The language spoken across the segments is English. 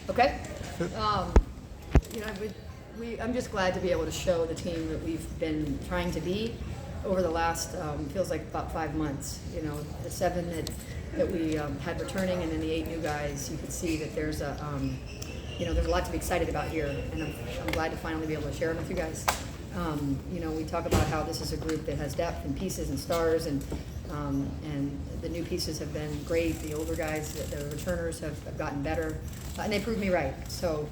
Okay. I'm just glad to be able to show the team that we've been trying to be over the last, feels like about 5 months. The 7 that we had returning, and then the 8 new guys. You could see that there's there's a lot to be excited about here, and I'm glad to finally be able to share them with you guys. We talk about how this is a group that has depth and pieces and stars, and the new pieces have been great. The older guys, the returners have gotten better, and they proved me right. So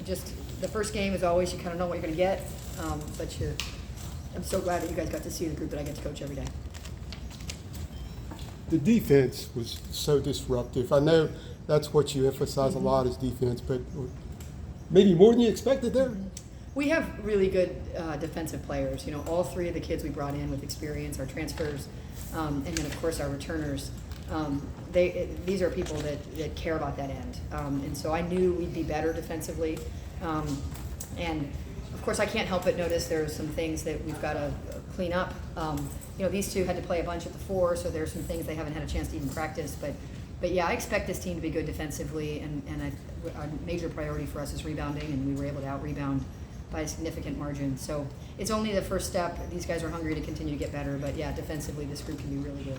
the first game is always, you kind of know what you're going to get, but I'm so glad that you guys got to see the group that I get to coach every day. The defense was so disruptive. I know that's what you emphasize a lot is defense, but maybe more than you expected there. We have really good defensive players. All 3 of the kids we brought in with experience, our transfers, and then of course our returners. These are people that care about that end, and so I knew we'd be better defensively. And of course I can't help but notice there are some things that we've got to clean up. These 2 had to play a bunch at the 4, so there's some things they haven't had a chance to even practice. But yeah, I expect this team to be good defensively, and a major priority for us is rebounding, and we were able to out-rebound by a significant margin. So it's only the first step. These guys are hungry to continue to get better, but yeah, defensively this group can be really good.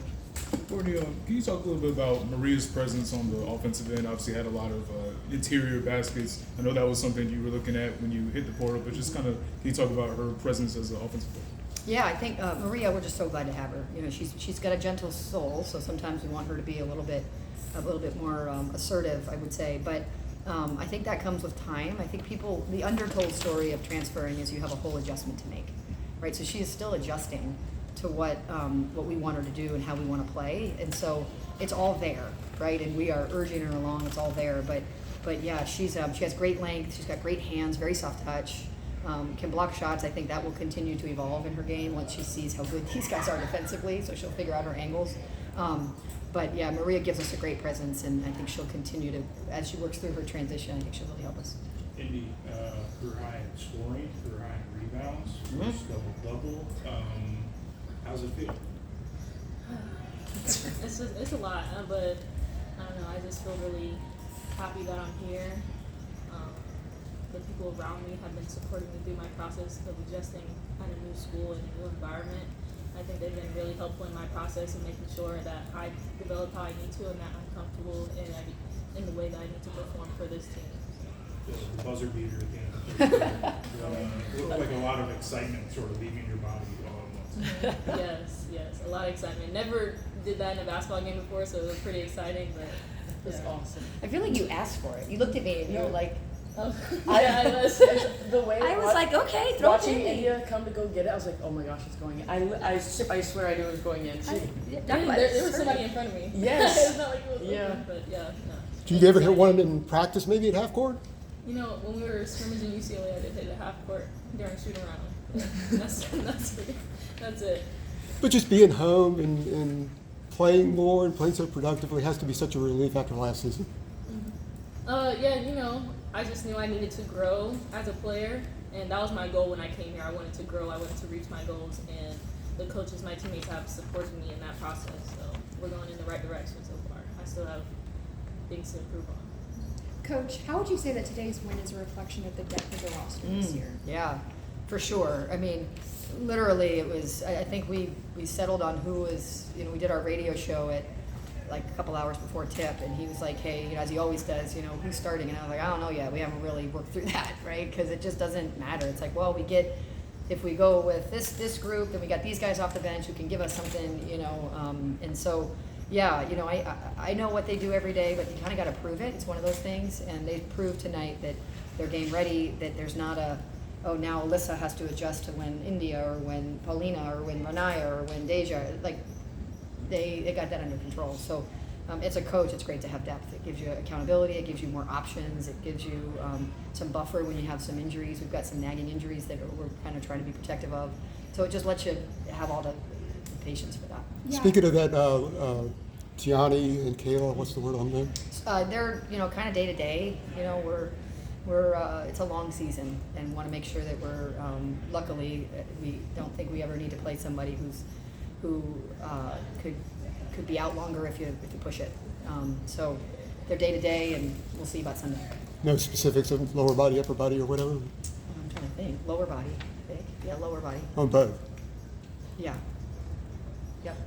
Courtney, can you talk a little bit about Maria's presence on the offensive end? Obviously had a lot of interior baskets. I know that was something you were looking at when you hit the portal, but just kind of, can you talk about her presence as an offensive player? Yeah, I think Maria, we're just so glad to have her. She's got a gentle soul, so sometimes we want her to be a little bit more assertive, I would say. But I think that comes with time. I think the undertold story of transferring is you have a whole adjustment to make, right? So she is still adjusting to what we want her to do and how we want to play, and so it's all there, right? And we are urging her along. It's all there, but yeah, she has great length. She's got great hands, very soft touch. Can block shots. I think that will continue to evolve in her game once she sees how good these guys are defensively, so she'll figure out her angles. But yeah, Maria gives us a great presence, and I think she'll continue to, as she works through her transition, I think she'll really help us. Indy, her high in scoring, her high in rebounds, first double-double. How's it feel? It's a lot, but I don't know, I just feel really happy that I'm here. The people around me have been supporting me through my process of adjusting kind of new school and new environment. I think they've been really helpful in my process of making sure that I develop how I need to and that I'm comfortable in the way that I need to perform for this team. The buzzer beater at the end of the third. It looked like a lot of excitement sort of leaving your body all at once. Yes, a lot of excitement. Never did that in a basketball game before, so it was pretty exciting, but it was awesome. I feel like you asked for it. You looked at me and you were like, oh, yeah, I was. The way I was like, okay, throw it watching in. India come to go get it, I was like, oh my gosh, it's going in. I swear I knew it was going in. There was somebody in front of me. Yes. It's not like it was open, but yeah, no. Did you ever hit one in practice, maybe at half court? When we were scrimmaging UCLA, I did hit a half court during shoot around. That's it. But just being home and playing more and playing so productively has to be such a relief after last season. I just knew I needed to grow as a player, and that was my goal when I came here. I wanted to grow. I wanted to reach my goals, and the coaches, my teammates, have supported me in that process. So we're going in the right direction so far. I still have things to improve on. Coach, how would you say that today's win is a reflection of the depth of the roster this year? Yeah, for sure. I mean, literally, it was. I think we settled on who was. We did our radio show at like a couple hours before tip, and he was like, hey, as he always does, who's starting? And I was like, I don't know yet. We haven't really worked through that, right? Because it just doesn't matter. It's like, well, if we go with this group, then we got these guys off the bench who can give us something, and so, yeah, I know what they do every day, but you kind of got to prove it. It's one of those things, and they proved tonight that they're game ready, that there's not now Alyssa has to adjust to when Indya or when Paulina or when Ranaya or when Deja, like, they got that under control. So as a coach, it's great to have depth. It gives you accountability. It gives you more options. It gives you some buffer when you have some injuries. We've got some nagging injuries that we're kind of trying to be protective of. So it just lets you have all the patience for that. Yeah. Speaking of that, Tiani and Kayla, what's the word on them? They're kind of day to day. We're it's a long season and want to make sure that we're luckily we don't think we ever need to play somebody who could be out longer if you push it. So they're day to day, and we'll see about Sunday. No specifics of lower body, upper body, or whatever I'm trying to think. Lower body, I think. Yeah, lower body. on both. Yeah. Yep.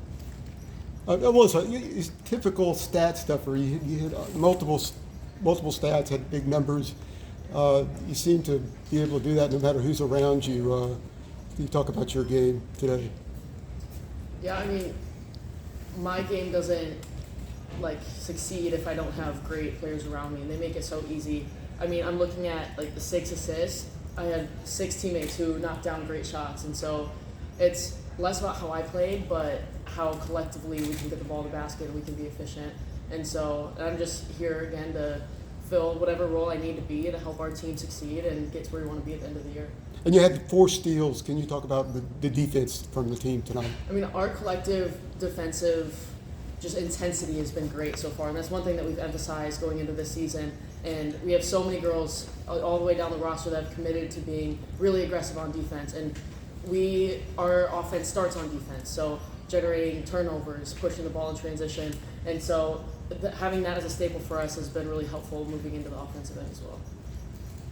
It was it's typical stat stuff where you hit multiple stats, had big numbers. You seem to be able to do that no matter who's around you. You talk about your game today. Yeah, I mean, my game doesn't like succeed if I don't have great players around me, and they make it so easy. I mean, I'm looking at like the 6 assists. I had 6 teammates who knocked down great shots, and so it's less about how I played, but how collectively we can get the ball to the basket and we can be efficient. And so I'm just here again to fill whatever role I need to be to help our team succeed and get to where we want to be at the end of the year. And you had 4 steals. Can you talk about the defense from the team tonight? I mean, our collective defensive just intensity has been great so far, and that's one thing that we've emphasized going into this season. And we have so many girls all the way down the roster that have committed to being really aggressive on defense. And our offense starts on defense, so generating turnovers, pushing the ball in transition, and so having that as a staple for us has been really helpful moving into the offensive end as well.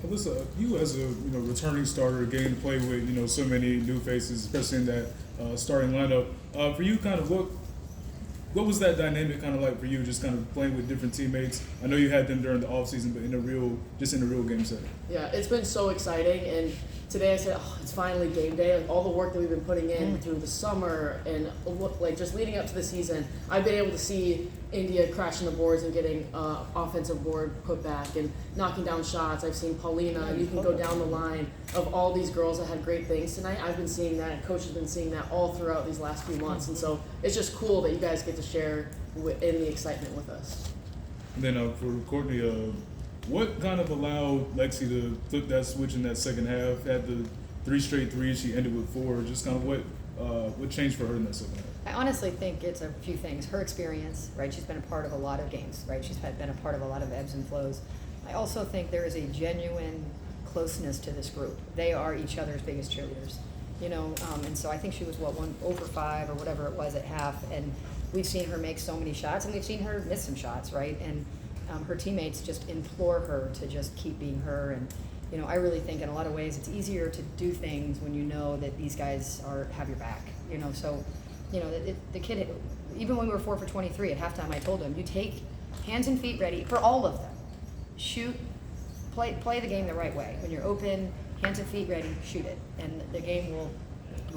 Alyssa, you as a returning starter, getting to play with so many new faces, especially in that starting lineup. For you, kind of what was that dynamic kind of like for you, just kind of playing with different teammates? I know you had them during the off season, but in a real game setting. Yeah, it's been so exciting, and today I said, it's finally game day. Like all the work that we've been putting in through the summer and like just leading up to the season, I've been able to see Indya crashing the boards and getting offensive board put back and knocking down shots. I've seen Paulina, and you can go down the line of all these girls that had great things tonight. I've been seeing that. Coach has been seeing that all throughout these last few months, and so it's just cool that you guys get to share in the excitement with us. And then for Courtney, what kind of allowed Lexi to flip that switch in that second half? Had the 3 straight threes, she ended with 4. Just kind of what changed for her in that second half? I honestly think it's a few things. Her experience, right? She's been a part of a lot of games, right? She's been a part of a lot of ebbs and flows. I also think there is a genuine closeness to this group. They are each other's biggest cheerleaders, and so I think she was 1 over 5 or whatever it was at half, and we've seen her make so many shots, and we've seen her miss some shots, right? And her teammates just implore her to just keep being her, and I really think in a lot of ways it's easier to do things when you know that these guys have your back, so the kid, even when we were 4 for 23 at halftime, I told him, you take hands and feet ready for all of them, shoot, play the game the right way. When you're open, hands and feet ready, shoot it, and the game will,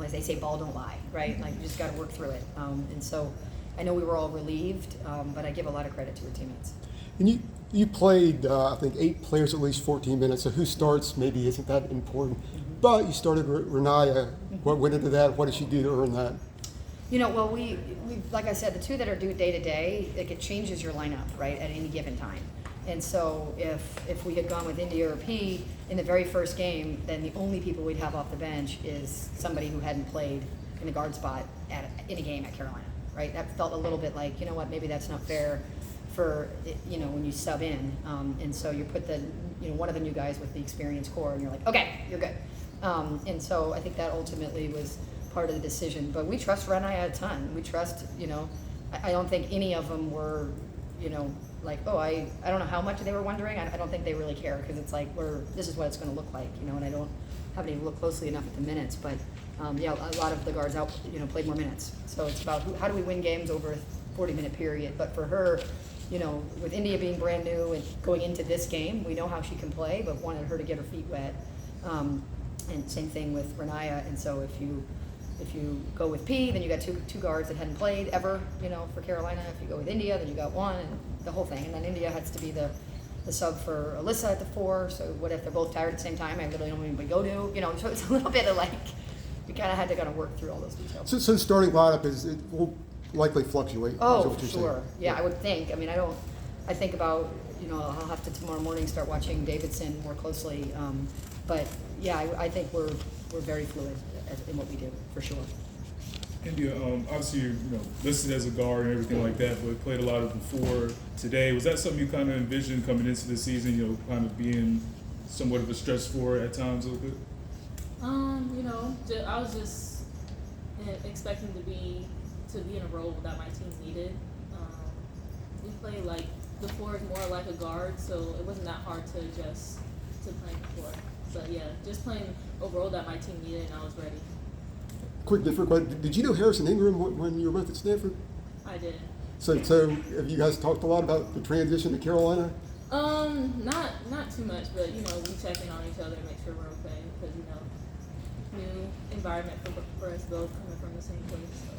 as they say, ball don't lie, right? Like you just got to work through it, and so I know we were all relieved, but I give a lot of credit to her teammates. And you played, I think, 8 players at least 14 minutes, so who starts maybe isn't that important. But you started Renaya. What went into that? What did she do to earn that? Well, we like I said, the 2 that are due day to day, like it changes your lineup, right, at any given time. And so if we had gone with Indya or P in the very first game, then the only people we'd have off the bench is somebody who hadn't played in the guard spot in a game at Carolina, right? That felt a little bit like, maybe that's not fair for, when you sub in. And so you put one of the new guys with the experienced core, and you're like, okay, you're good. And so I think that ultimately was part of the decision. But we trust Renaya a ton. We trust, I don't think any of them were, like, I don't know how much they were wondering. I don't think they really care, because it's like, this is what it's going to look like, and I don't haven't even looked closely enough at the minutes. But a lot of the guards out, played more minutes. So it's about how do we win games over a 40-minute period. But for her, with Indya being brand new and going into this game, we know how she can play, but wanted her to get her feet wet. And same thing with Renaya. And so if you go with P, then you got two guards that hadn't played ever, for Carolina. If you go with Indya, then you got 1, and the whole thing. And then Indya has to be the sub for Alyssa at the 4. So what if they're both tired at the same time? I really don't know anybody go to, so it's a little bit of like, we kind of had to work through all those details. So the starting lineup it will likely fluctuate. Is that Oh, what you're sure. saying? Yeah, I would think. I mean, I think about, I'll have to tomorrow morning start watching Davidson more closely. But yeah, I think we're very fluid in what we do, for sure. Indya, obviously you're listed as a guard and everything like that, but played a lot of before today. Was that something you kind of envisioned coming into the season? Kind of being somewhat of a stretch for at times a little bit. I was just expecting to be in a role that my team needed. We play like the floor is more like a guard, so it wasn't that hard to adjust to playing the floor. But yeah, just playing a role that my team needed, and I was ready. Quick different question. Did you know Harrison Ingram when you were both at Stanford? I did. So have you guys talked a lot about the transition to Carolina? Not too much, but you know, we check in on each other to make sure we're okay, because you know, new environment for us both coming from the same place. So.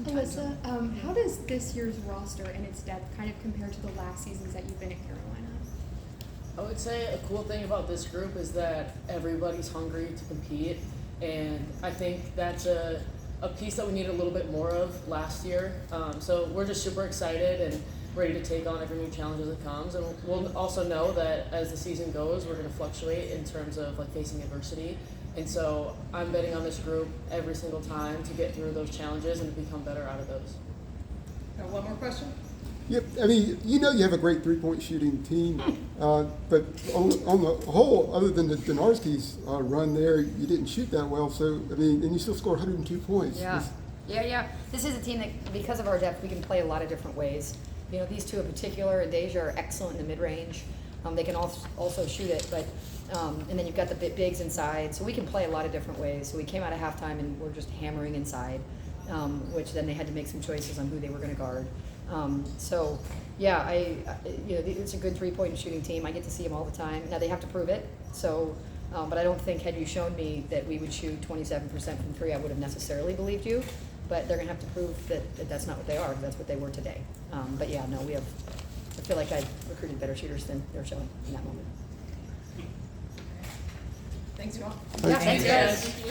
Alyssa, how does this year's roster and its depth kind of compare to the last seasons that you've been at Carolina? I would say a cool thing about this group is that everybody's hungry to compete, and I think that's a piece that we needed a little bit more of last year. So we're just super excited and ready to take on every new challenge as it comes, and we'll also know that as the season goes, we're going to fluctuate in terms of like facing adversity. And so I'm betting on this group every single time to get through those challenges and to become better out of those. One more question? Yep. I mean, you know you have a great three-point shooting team, but on the whole, other than the Donarski's run there, you didn't shoot that well. So, I mean, and you still scored 102 points. Yeah. Yeah. This is a team that, because of our depth, we can play a lot of different ways. You know, these two in particular, and Deja are excellent in the mid-range. They can also shoot it, but and then you've got the bigs inside, so we can play a lot of different ways. So we came out of halftime and we're just hammering inside, which then they had to make some choices on who they were going to guard. So yeah, it's a good three-point shooting team. I get to see them all the time. Now they have to prove it. So, but I don't think had you shown me that we would shoot 27% from three, I would have necessarily believed you. But they're going to have to prove that that's not what they are, because that's what they were today. But yeah, no, I feel like I recruited better shooters than they're showing in that moment. Thanks, you all. Yeah, thanks guys. Thank you.